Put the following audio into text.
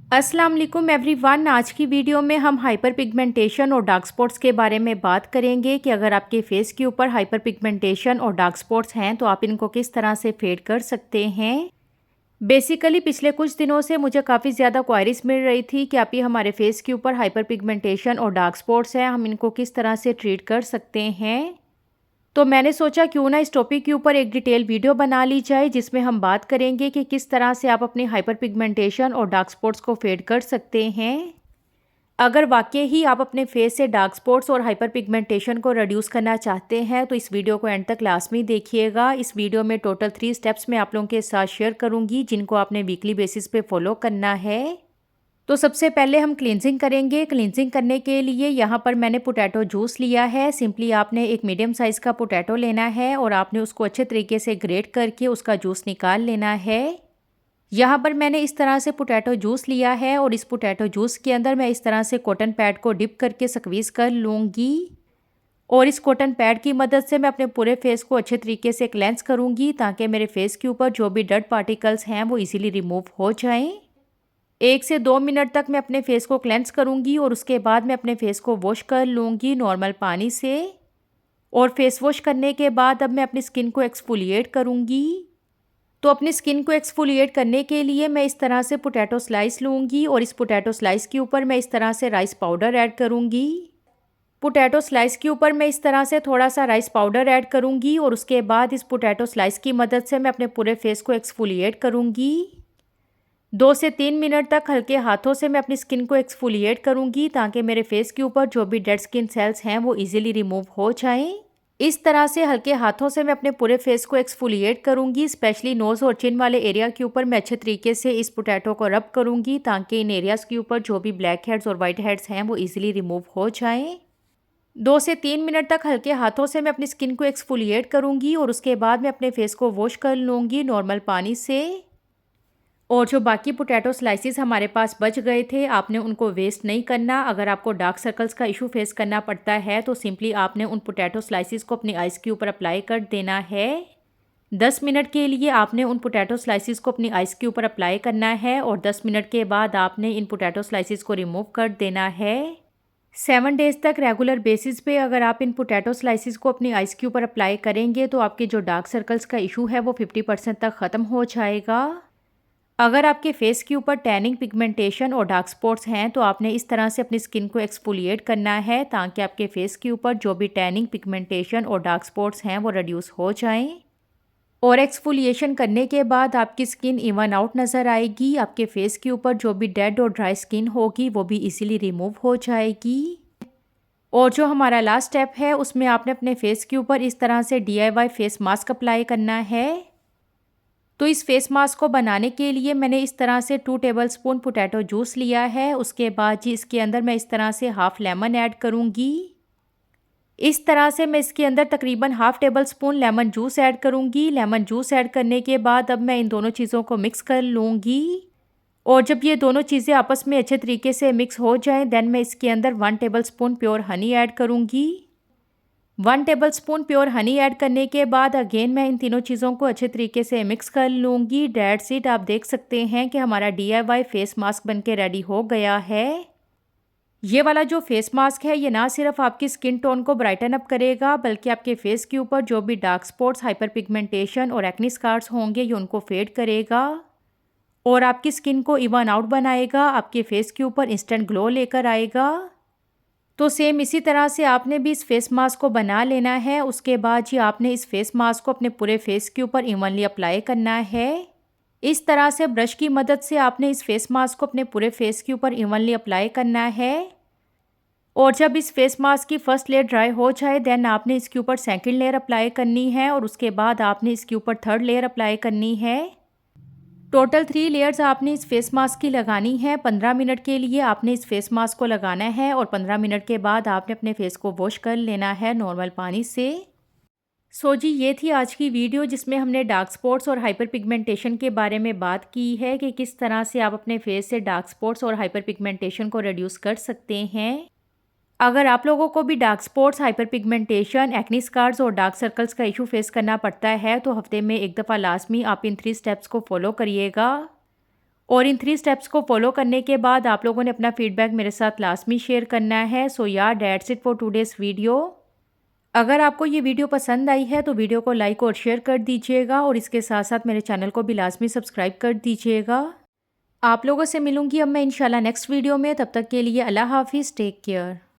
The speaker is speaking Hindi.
अस्सलाम वालेकुम एवरीवन। आज की वीडियो में हम हाइपर पिगमेंटेशन और डार्क स्पॉट्स के बारे में बात करेंगे कि अगर आपके फेस के ऊपर हाइपर पिगमेंटेशन और डार्क स्पॉट्स हैं तो आप इनको किस तरह से फेड कर सकते हैं। बेसिकली पिछले कुछ दिनों से मुझे काफ़ी ज़्यादा क्वायरीज मिल रही थी कि आप ये हमारे फेस के ऊपर हाइपर पिगमेंटेशन और डार्क स्पॉट्स हैं, हम इनको किस तरह से ट्रीट कर सकते हैं। तो मैंने सोचा क्यों ना इस टॉपिक के ऊपर एक डिटेल वीडियो बना ली जाए जिसमें हम बात करेंगे कि किस तरह से आप अपने हाइपर पिगमेंटेशन और डार्क स्पॉट्स को फेड कर सकते हैं। अगर वाकई ही आप अपने फेस से डार्क स्पॉट्स और हाइपर पिगमेंटेशन को रिड्यूस करना चाहते हैं तो इस वीडियो को एंड तक लाजमी देखिएगा। इस वीडियो में टोटल 3 स्टेप्स मैं आप लोगों के साथ शेयर करूंगी जिनको आपने वीकली बेसिस पे फॉलो करना है। तो सबसे पहले हम क्लींजिंग करेंगे। क्लींजिंग करने के लिए यहाँ पर मैंने पोटैटो जूस लिया है। सिंपली आपने एक मीडियम साइज़ का पोटैटो लेना है और आपने उसको अच्छे तरीके से ग्रेट करके उसका जूस निकाल लेना है। यहाँ पर मैंने इस तरह से पोटैटो जूस लिया है और इस पोटैटो जूस के अंदर मैं इस तरह से कॉटन पैड को डिप करके स्क्वीज़ कर लूँगी और इस कॉटन पैड की मदद से मैं अपने पूरे फेस को अच्छे तरीके से क्लेंस करूँगी ताकि मेरे फेस के ऊपर जो भी डर्ट पार्टिकल्स हैं वो इजीली रिमूव हो जाएं। 1 से 2 मिनट तक मैं अपने फेस को क्लेंस करूँगी और उसके बाद मैं अपने फेस को वॉश कर लूँगी नॉर्मल पानी से। और फेस वॉश करने के बाद अब मैं अपनी स्किन को एक्सफोलिएट करूँगी। तो अपनी स्किन को एक्सफोलिएट करने के लिए मैं इस तरह से पोटैटो स्लाइस लूँगी और इस पोटैटो स्लाइस के ऊपर मैं इस तरह से राइस पाउडर ऐड करूँगी। पोटैटो स्लाइस के ऊपर मैं इस तरह से थोड़ा सा राइस पाउडर ऐड करूँगी और उसके बाद इस पोटैटो स्लाइस की मदद से मैं अपने पूरे फेस को एक्सफोलिएट करूँगी। 2 से 3 मिनट तक हल्के हाथों से मैं अपनी स्किन को एक्सफोलिएट करूंगी ताकि मेरे फेस के ऊपर जो भी डेड स्किन सेल्स हैं वो इजीली रिमूव हो जाएं। इस तरह से हल्के हाथों से मैं अपने पूरे फेस को एक्सफोलिएट करूंगी। स्पेशली नोज़ और चिन वाले एरिया के ऊपर मैं अच्छे तरीके से इस पोटैटो को रब करूंगी ताकि इन एरियाज़ के ऊपर जो भी ब्लैक हेड्स और वाइट हेड्स हैं वो इजीली रिमूव हो जाएं। 2 से 3 मिनट तक हल्के हाथों से मैं अपनी स्किन को एक्सफोलिएट करूंगी और उसके बाद मैं अपने फेस को वॉश कर लूँगी नॉर्मल पानी से। और जो बाकी पोटैटो स्लाइसिस हमारे पास बच गए थे आपने उनको वेस्ट नहीं करना। अगर आपको डार्क सर्कल्स का इशू फेस करना पड़ता है तो सिंपली आपने उन पोटैटो स्लाइसिस को अपनी आइज़ के ऊपर अप्लाई कर देना है। 10 मिनट के लिए आपने उन पोटैटो स्लाइसिस को अपनी आइज़ के ऊपर अप्लाई करना है और 10 मिनट के बाद आपने इन पोटैटो स्लाइसिस को रिमूव कर देना है। 7 डेज़ तक रेगुलर बेसिस पे अगर आप इन पोटैटो स्लाइसिस को अपनी आइज़ के ऊपर अप्लाई करेंगे तो आपके जो डार्क सर्कल्स का इशू है वो 50% तक ख़त्म हो जाएगा। अगर आपके फेस के ऊपर टैनिंग, पिगमेंटेशन और डार्क स्पॉट्स हैं तो आपने इस तरह से अपनी स्किन को एक्सफोलिएट करना है ताकि आपके फेस के ऊपर जो भी टैनिंग, पिगमेंटेशन और डार्क स्पॉट्स हैं वो रिड्यूस हो जाएं। और एक्सफोलिएशन करने के बाद आपकी स्किन इवन आउट नज़र आएगी। आपके फेस के ऊपर जो भी डेड और ड्राई स्किन होगी वो भी इजीली रिमूव हो जाएगी। और जो हमारा लास्ट स्टेप है उसमें आपने अपने फेस के ऊपर इस तरह से DIY फेस मास्क अप्लाई करना है। तो इस फेस मास्क को बनाने के लिए मैंने इस तरह से 2 टेबलस्पून पोटैटो जूस लिया है। उसके बाद जी इसके अंदर मैं इस तरह से हाफ़ लेमन ऐड करूँगी। इस तरह से मैं इसके अंदर तकरीबन half table spoon lemon juice add करूँगी। लेमन जूस ऐड करने के बाद अब मैं इन दोनों चीज़ों को मिक्स कर लूँगी और जब ये दोनों चीज़ें आपस में अच्छे तरीके से मिक्स हो जाएं देन मैं इसके अंदर 1 table spoon pure honey add करूँगी। 1 table spoon pure honey add करने के बाद अगेन मैं इन तीनों चीज़ों को अच्छे तरीके से मिक्स कर लूँगी। That's it. आप देख सकते हैं कि हमारा DIY फेस मास्क बनके रेडी हो गया है। ये वाला जो फेस मास्क है ये ना सिर्फ आपकी स्किन टोन को ब्राइटन अप करेगा बल्कि आपके फेस के ऊपर जो भी डार्क स्पॉट्स, हाइपर पिगमेंटेशन और एक्ने स्कार्स होंगे ये उनको फेड करेगा और आपकी स्किन को इवन आउट बनाएगा। आपके फेस के ऊपर इंस्टेंट ग्लो लेकर आएगा। तो सेम इसी तरह से आपने भी इस फेस मास्क को बना लेना है। उसके बाद जी आपने इस फेस मास्क को अपने पूरे फेस के ऊपर इवनली अप्लाई करना है। इस तरह से ब्रश की मदद से आपने इस फेस मास्क को अपने पूरे फेस के ऊपर इवनली अप्लाई करना है। और जब इस फेस मास्क की फर्स्ट लेयर ड्राई हो जाए देन आपने इसके ऊपर सेकंड लेयर अप्लाई करनी है और उसके बाद आपने इसके ऊपर थर्ड लेयर अप्लाई करनी है। टोटल 3 लेयर्स आपने इस फेस मास्क की लगानी है। 15 मिनट के लिए आपने इस फेस मास्क को लगाना है और 15 मिनट के बाद आपने अपने फेस को वॉश कर लेना है नॉर्मल पानी से। सो जी ये थी आज की वीडियो जिसमें हमने डार्क स्पॉट्स और हाइपर पिगमेंटेशन के बारे में बात की है कि किस तरह से आप अपने फेस से डार्क स्पॉट्स और हाइपर पिगमेंटेशन को रिड्यूस कर सकते हैं। अगर आप लोगों को भी dark spots, hyperpigmentation, acne scars और डार्क सर्कल्स का इशू फेस करना पड़ता है तो हफ्ते में एक दफ़ा लाजमी आप इन 3 स्टेप्स को फॉलो करिएगा और इन 3 स्टेप्स को फॉलो करने के बाद आप लोगों ने अपना फीडबैक मेरे साथ लाजमी शेयर करना है। सो या that's it for today's video. अगर आपको ये वीडियो पसंद आई है तो वीडियो को लाइक और शेयर कर दीजिएगा और इसके साथ साथ मेरे चैनल को भी लाजमी सब्सक्राइब कर दीजिएगा। आप लोगों से मिलूंगी अब मैं इंशाल्लाह नेक्स्ट वीडियो में। तब तक के लिए अल्लाह हाफिज़, टेक केयर।